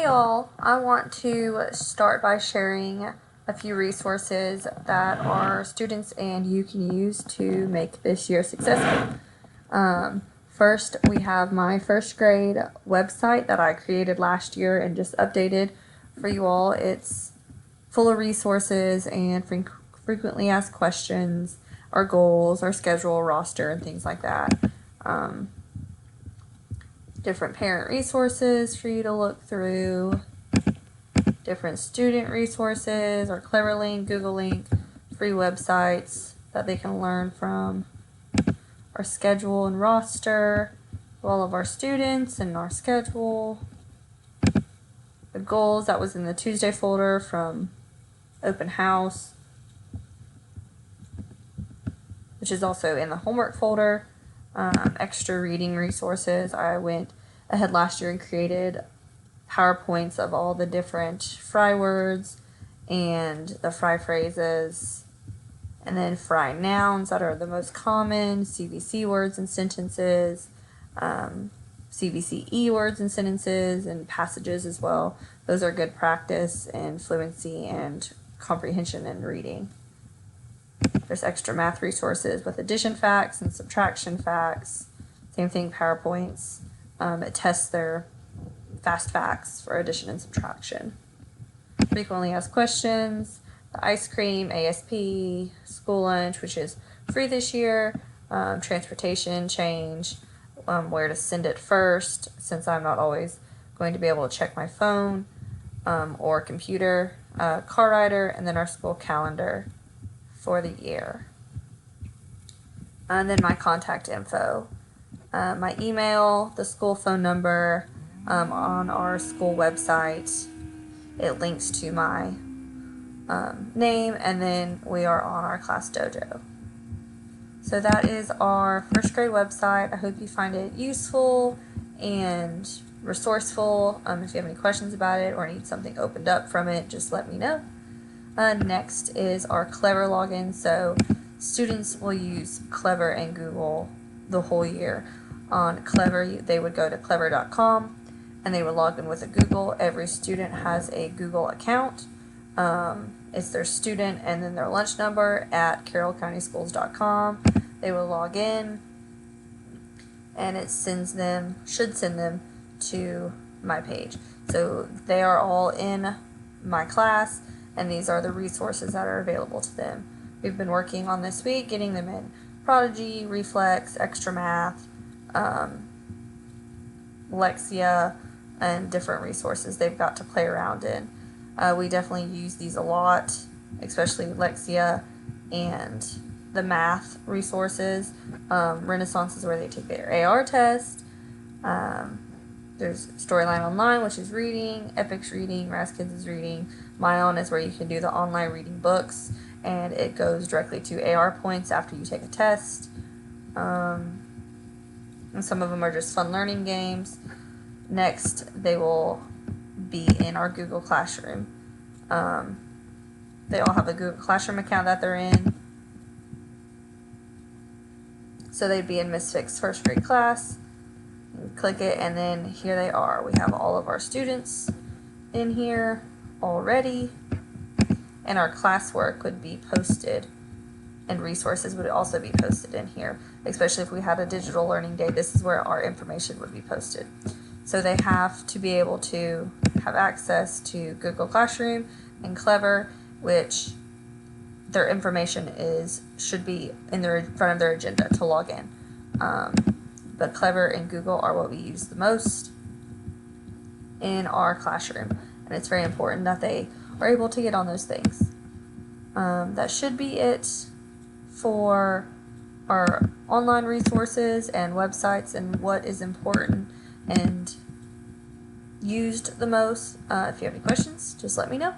Hey y'all, I want to start by sharing a few resources that our students and you can use to make this year successful. First, we have my first grade website that I created last year and just updated for you all. It's full of resources and frequently asked questions, our goals, our schedule, roster, and things like that. Different parent resources for you to look through, different student resources, our Cleverlink, Google Link, free websites that they can learn from, our schedule and roster of all of our students and our schedule, the goals that was in the Tuesday folder from open house, which is also in the homework folder. Extra reading resources. I went ahead last year and created PowerPoints of all the different fry words and the fry phrases, and then fry nouns that are the most common, CVC words and sentences, CVCE words and sentences, and passages as well. Those are good practice in fluency and comprehension and reading. There's extra math resources with addition facts and subtraction facts. Same thing, PowerPoints. It tests their fast facts for addition and subtraction. Frequently asked questions, the ice cream, ASP, school lunch, which is free this year, transportation change, where to send it first, since I'm not always going to be able to check my phone or computer, car rider, and then our school calendar for the year. And then my contact info, my email, the school phone number, on our school website. It links to my name, and then we are on our class dojo. So that is our first grade website. I hope you find it useful and resourceful. If you have any questions about it or need something opened up from it, just let me know. Next is our Clever login. So students will use Clever and Google the whole year. On Clever, they would go to clever.com and they would log in with a Google. Every student has a Google account. It's their student and then their lunch number at carrollcountyschools.com. They will log in and it should send them to my page. So they are all in my class, and these are the resources that are available to them. We've been working on this week, getting them in Prodigy, Reflex, Extra Math, Lexia, and different resources they've got to play around in. We definitely use these a lot, especially Lexia and the math resources. Renaissance is where they take their AR test. There's Storyline Online, which is reading, Epic's reading, Raskids is reading. Myon is where you can do the online reading books, and it goes directly to AR points after you take a test. And some of them are just fun learning games. Next, they will be in our Google Classroom. They all have a Google Classroom account that they're in. So they'd be in Miss Fick's first grade class. Click it, and then here they are. We have all of our students in here already, and our classwork would be posted, and resources would also be posted in here. Especially if we had a digital learning day, this is where our information would be posted. So they have to be able to have access to Google Classroom and Clever, which their information should be in front of their agenda to log in. But Clever and Google are what we use the most in our classroom, and it's very important that they are able to get on those things. That should be it for our online resources and websites and what is important and used the most. If you have any questions, just let me know.